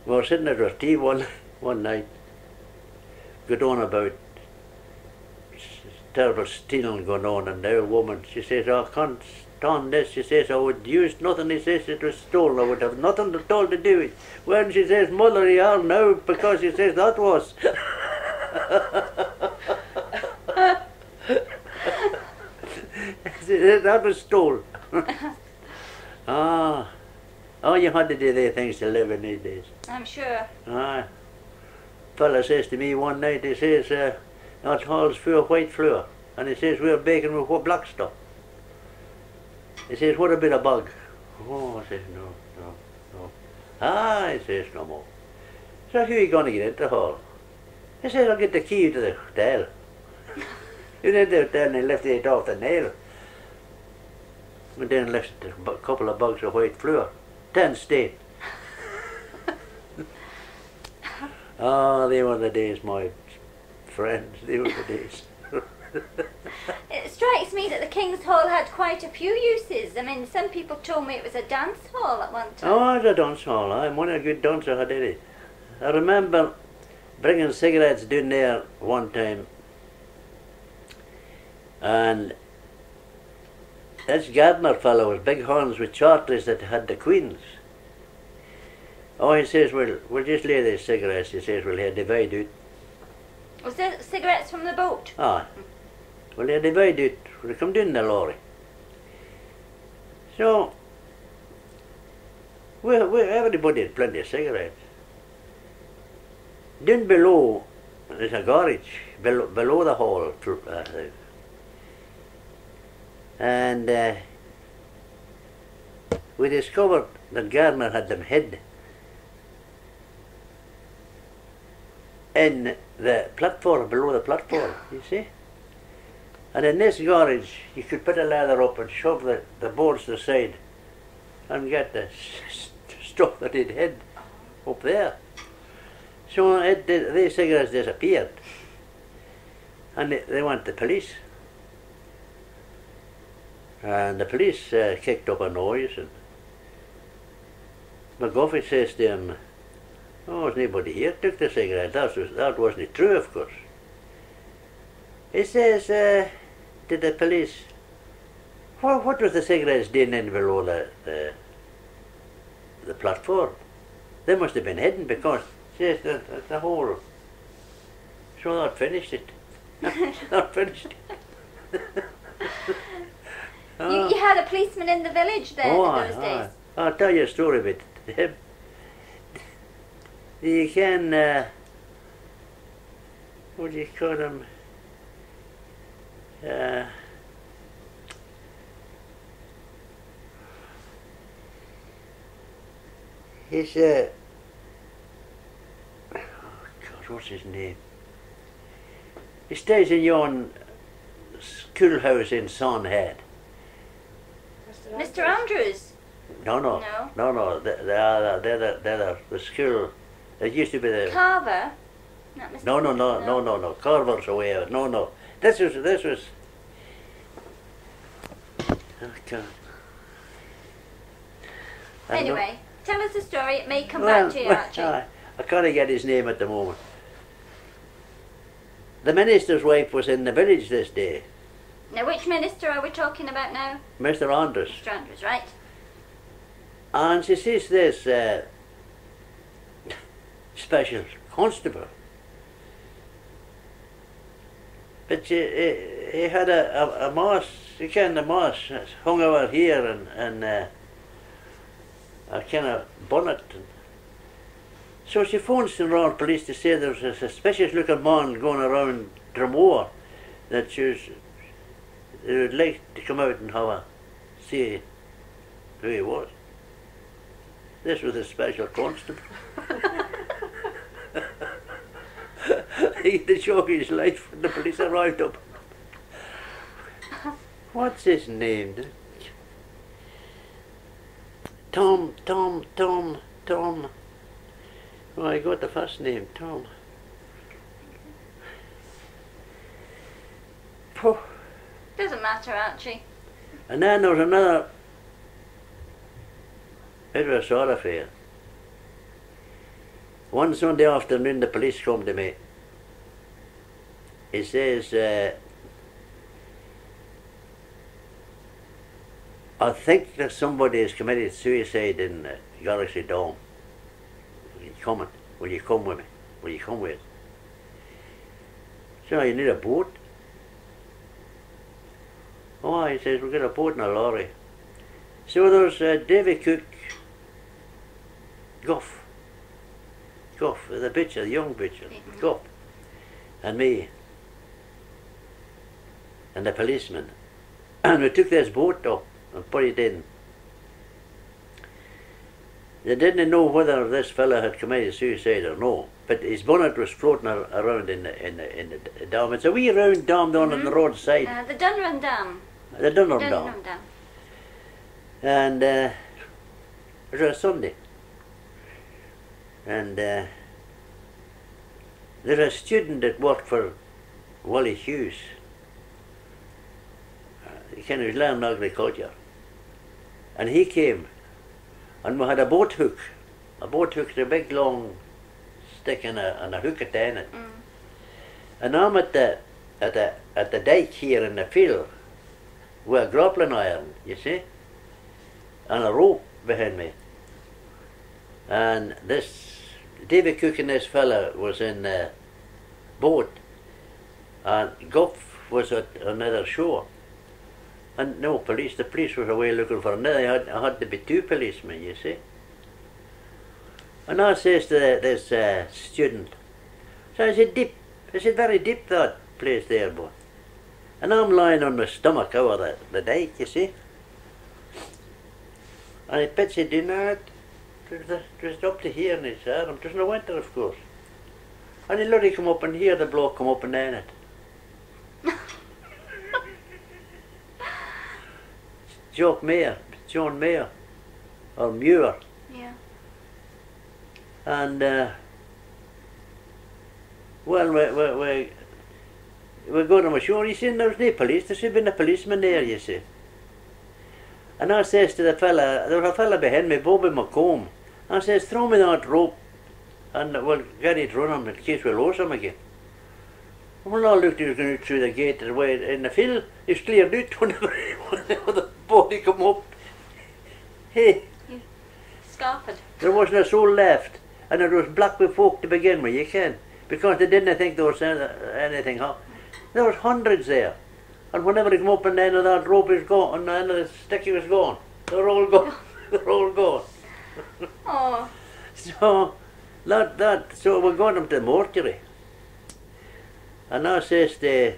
We were sitting at our tea one night, got on about terrible stealing going on, and the old woman, she says, I can't stand this. She says, I would use nothing. He says, it was stolen. I would have nothing at all to do with it. When she says, Mother, you are now, because she says, that was. That was stolen. You had to do their things to live in these days. I'm sure. Fella says to me one night, he says, that hall's full of white flour. And he says, we're baking with black stuff. He says, what about a bug? Oh, I says, no. He says, no more. So who are you going to get into the hall? He says, I'll get the key to the hotel. He went into the hotel and he lifted it off the nail. And then lifted a couple of bags of white flour. 10 stayed. They were the days, my friends. They were the days. It strikes me that the King's Hall had quite a few uses. I mean, some people told me it was a dance hall at one time. Oh, it was a dance hall. I'm one of the good dancers, I did it. I remember bringing cigarettes down there one time, and this gardener fellow was big horns with charters that had the queens. Oh, he says, we'll just lay these cigarettes. He says, we'll divide it. Was there cigarettes from the boat? Well, they divide it. We'll come down the lorry. So, everybody had plenty of cigarettes. Down below, there's a garage, below the hall. And we discovered that Garner had them hid in the platform, below the platform, you see. And in this garage, you could put a ladder up and shove the boards to the side and get the stuff that it hid up there. So these cigarettes disappeared. And they went to the police. And the police kicked up a noise, and McGuffey says to him, oh, there's nobody here took the cigarette. That wasn't true, of course. He says to the police, what was the cigarettes doing in below the platform? They must have been hidden, because says the whole. So that finished it. That finished it. You had a policeman in the village then in those days? I'll tell you a story about him. You can, what do you call him? He's, oh God, what's his name? He stays in your schoolhouse in Sonhead. Mr. Andrews? No. They're the school. It used to be the Carver? Not Mr. No. Carver's away out. No. This was. Oh God. Anyway, tell us the story. It may come back to you, Archie. I can't get his name at the moment. The minister's wife was in the village this day. Now, which minister are we talking about now? Mr. Andrews. Mr. Andrews, right. And she says this, special constable. But he had a moss, you ken the moss, hung over here and a kind of bonnet. So she phones the Royal Police to say there's a suspicious looking man going around Drummore that they would like to come out and have a see who he was. This was a special constable. He had to show his life when the police arrived up. What's his name? Tom. Oh, I got the first name, Tom. Pooh. Doesn't matter, Archie. And then there was another bit of a sort of affair. One Sunday afternoon the police come to me. He says, I think that somebody has committed suicide in Galaxy Dome. Coming. Will you come with me? Will you come with? So you need a boat? Oh, he says, we'll get a boat and a lorry. So there's Davy Cook, Gough, the bitcher, the young bitcher, Gough, and me, and the policeman. And we took this boat up and put it in. They didn't know whether this fellow had committed suicide or no, but his bonnet was floating around in the dam. It's a wee round dam down on the roadside. The Drummore Dam. The Drummore Dam. And it was a Sunday. And there's a student that worked for Wally Hughes. He was learning agriculture. And he came. And we had a boat hook. A boat hook, a big long stick and a hook at the end. And I'm at the dike here in the field with a grappling iron, you see, and a rope behind me. And this David Cook and this fella was in the boat, and Gough was at another shore. And no police, the police was away looking for another. I had to be two policemen, you see. And I says to this student, so I said, deep. I said, very deep that place there, boy. And I'm lying on my stomach over the dike, you see. And he pits it in that. Just up to here in his arm. It was in the winter, of course. And he let it come up and here the bloke come up and down it. John Mayer, or Muir. Yeah. And well, we go to my shore. He said there's no police. There should have been a policeman there, you see. And I says to the fella, there was a fella behind me, Bobby McComb. I says, throw me that rope, and we'll get it running in case we lose him again. Well, I looked, he was going out through the gate away in the field. He's cleared out whenever the body come up. Hey. You scarfed. There wasn't a soul left. And it was black with folk to begin with, you can. Because they didn't think there was anything. There was hundreds there. And whenever he come up and the end of that rope is gone, and the end of the stick was gone. They're all gone. They're all gone. Oh. So, so we got him to the mortuary. And I says to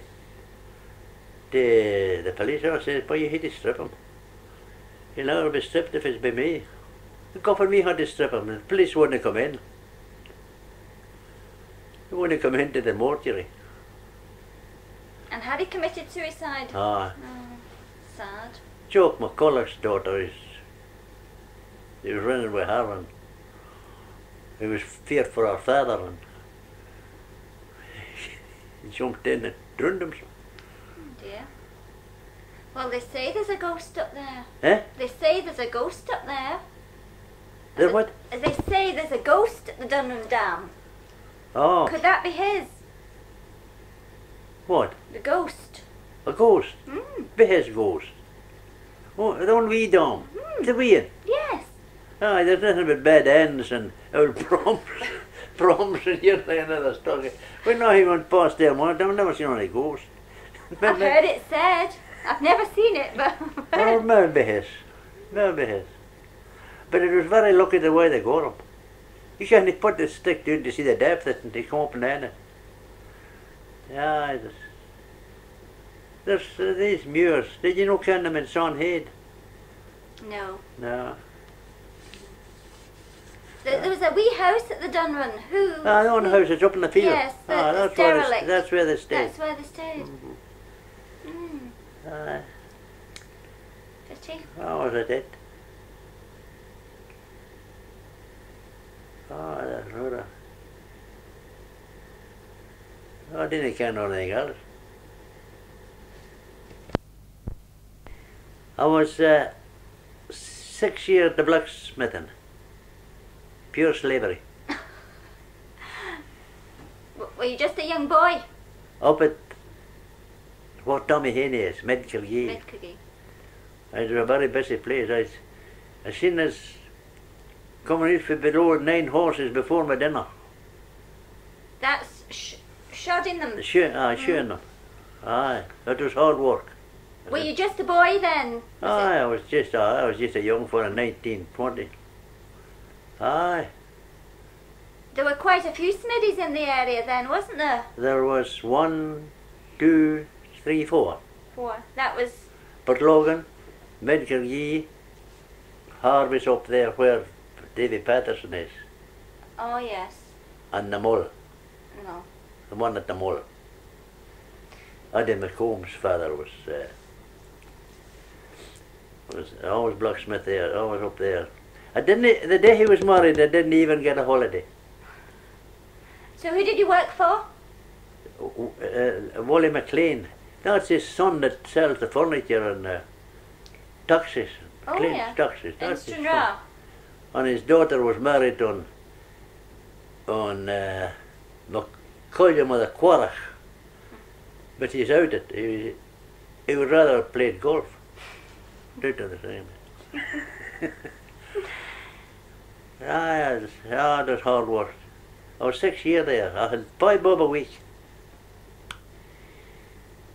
the police, I says, boy, you had to strip him. He'll never be stripped if it's by me. The Gough and me had to strip him, and the police wouldn't come in. They wouldn't come into the mortuary. And had he committed suicide? Ah. Oh, sad. Joke McCulloch's daughter, he was running with her, and he was feared for her father, and he jumped in and drowned himself. Oh dear. Well, they say there's a ghost up there. Eh? They say there's a ghost up there. There what? They say there's a ghost at the Drummore Dam. Oh. Could that be his? What? The ghost. A ghost? Be his ghost. Oh, the one wee dam. The wee one. Yes. Aye, there's nothing but bad ends and old prompts. proms and you're laying in the stock. We know he went past there once. I've never seen any ghost. I've heard it said. I've never seen it, but Oh, maybe his. Maybe his. But it was very lucky the way they got him. You can't put the stick down to see the depth and they come up and down it. Yeah, there's these muirs. Did you know ken them in Sonhead? no. No. There was a wee house at the Dunrun. Who? The one house that's up in the field. Yes, that's derelict. That's where they stayed. That's where they stayed. Pity. Oh, was it? Oh, that's right. I didn't ken anything else. I was 6 years the blacksmithing. Pure slavery. Were you just a young boy? Up at what Tommy Haney is, Medkilgee. Mid-Cookie. It was a very busy place. I seen us coming out for below 9 horses before my dinner. That's shodding them. Shoeing them. Aye, that was hard work. Were you just a boy then? I was just a young fella, 19, 20. Aye. There were quite a few smithies in the area then, wasn't there? There was 1, 2, 3, 4. 4. That was... Portlogan, Medkilgee, Harvey's up there where Davy Patterson is, Oh, yes. and the Mull, No. the one at the Mull. Eddie McComb's father was always blacksmith there, always up there. The day he was married, I didn't even get a holiday. So who did you work for? Wally McLean. That's his son that sells the furniture and taxis. Oh, Cleans yeah. taxis. In That's his son. Stranraer. And his daughter was married on McCollum of the Quarach. But he's out it. He would rather have played golf. Do the same. It was hard work. I was 6 years there. I had 5 bob a week.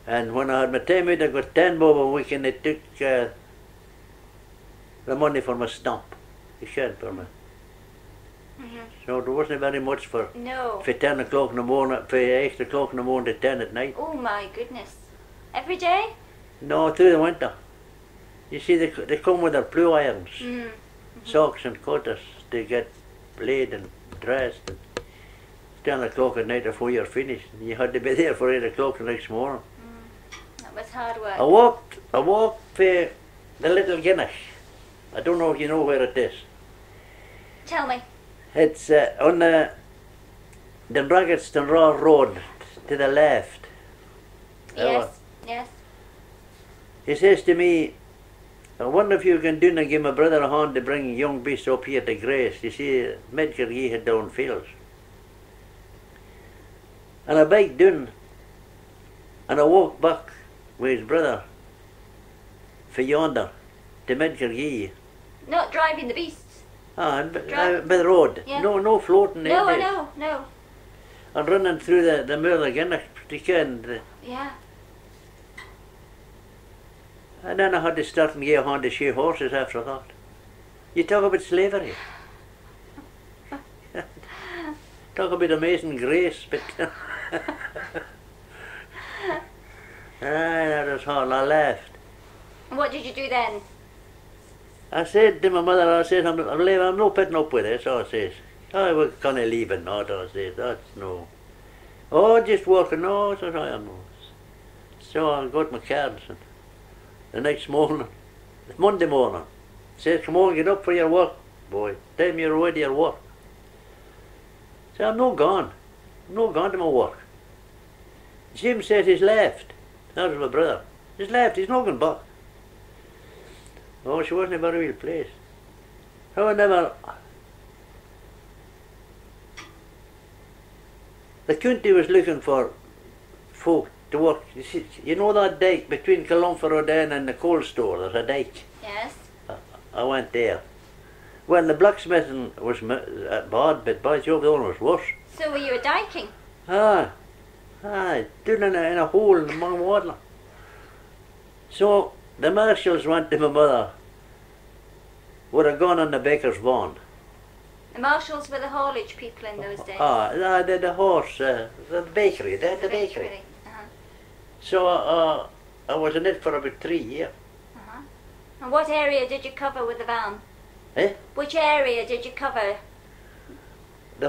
And when I had my time out, I got 10 bob a week, and they took the money for my stump. They shared for me. So there wasn't very much for 10 o'clock in the morning, for 8 o'clock in the morning to 10 at night. Oh my goodness. Every day? No, through the winter. You see, they come with their blue irons, socks and cutters to get laid and dressed. And 10 o'clock at night before you're finished. You had to be there for 8 o'clock the next morning. That was hard work. I walked for the Little Guinness. I don't know if you know where it is. Tell me. It's on the Braggartston Road to the left. Yes, yes. He says to me, I wonder if you can do and give my brother a hand to bring young beasts up here to grace. You see, Medkilgee had down fields. And I biked down and I walked back with his brother for yonder to Medkilgee. Not driving the beasts. By the road. Yeah. No floating. No, I know, no. And running through the mill again, Yeah. And then I had to start and get a hand to shoe horses after that. You talk about slavery. Talk about amazing grace, but that was hard. I laughed. And what did you do then? I said to my mother, I said, I'm not putting up with this. I says, we're kind of leaving now. I says, that's no. Oh, just working. No, says I am. So I got my cards and the next morning, Monday morning, says, come on, get up for your work, boy. Time you're away to your work. So I'm not gone. I'm not gone to my work. Jim says he's left. That was my brother. He's left. He's not going back. Oh, she wasn't a very well placed. However, the county was looking for folk to work. You know that dike between Columford and the coal store? There's a dike. Yes. I went there. Well, the blacksmithing was bad, but by Jove, the one was worse. So were you a diking? Doing in a hole in the Mount Water. So the marshals went to my mother, would have gone on the baker's van. The marshals were the haulage people in those days. The horse, the bakery, they had the bakery. So I was in it for about 3 years. And what area did you cover with the van? Eh? Which area did you cover? The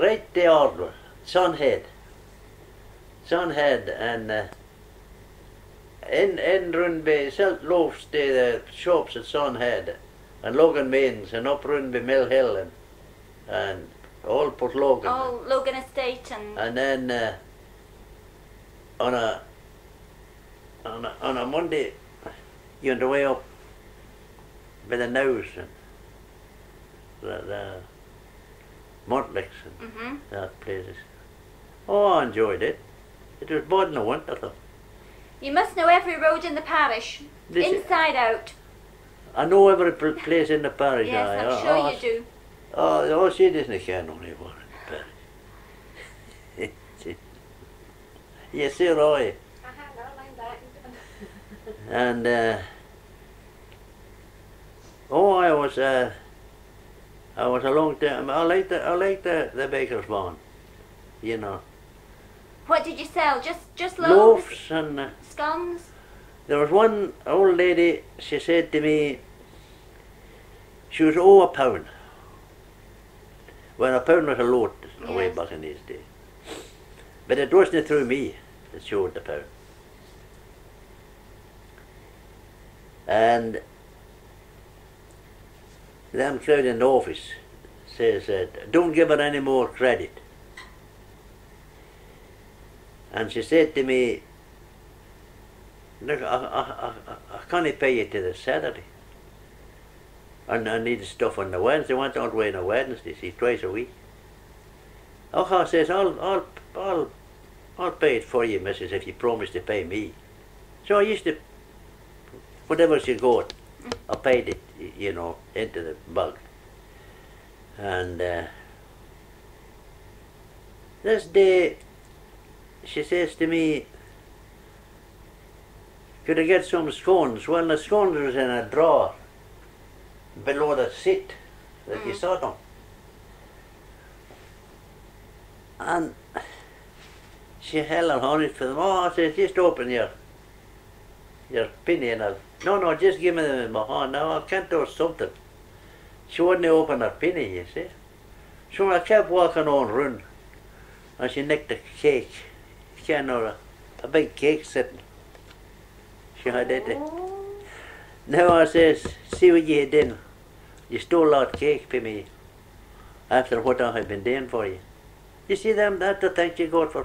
right the order, Sunhead, and in Runby, sell loaves to the shops at Sunhead, and Logan Mains, and up Runby Mill Hill, and all Port Logan. Oh, Logan Estate and then on a Monday, you're on the way up by the Nows and the Montlicks and that places. Oh, I enjoyed it. It was bad in the winter though. You must know every road in the parish, inside out. I know every place in the parish. Yes, I'm sure you do. Oh, she doesn't care only about it. Yes, Roy. And I was a long time. I liked the baker's van, you know. What did you sell? Just Loaves and scones? There was one old lady. She said to me, she was over a pound. Well, a pound was a lot way back in these days. But it wasn't through me that showed the pound. And them crowd in the office says, don't give her any more credit. And she said to me, look, I can't pay you to the Saturday. And I need stuff on the Wednesday. I went on way on a Wednesday, see, twice a week. I says, I'll pay it for you, missus, if you promise to pay me. So I used to, whatever she got, I paid it, you know, into the bulk. And this day, she says to me, could I get some scones? Well, the scones was in a drawer below the seat that you sat on. And she held her honey for them. Oh, I said, just open your penny and no, just give me them in my hand. Now I can't do something. She wouldn't open her penny, you see. So I kept walking on run, and she nicked a cake. She had a big cake sitting. She had it. Now I says, see what you did. You stole that cake for me after what I had been doing for you. You see them, that's the things you got for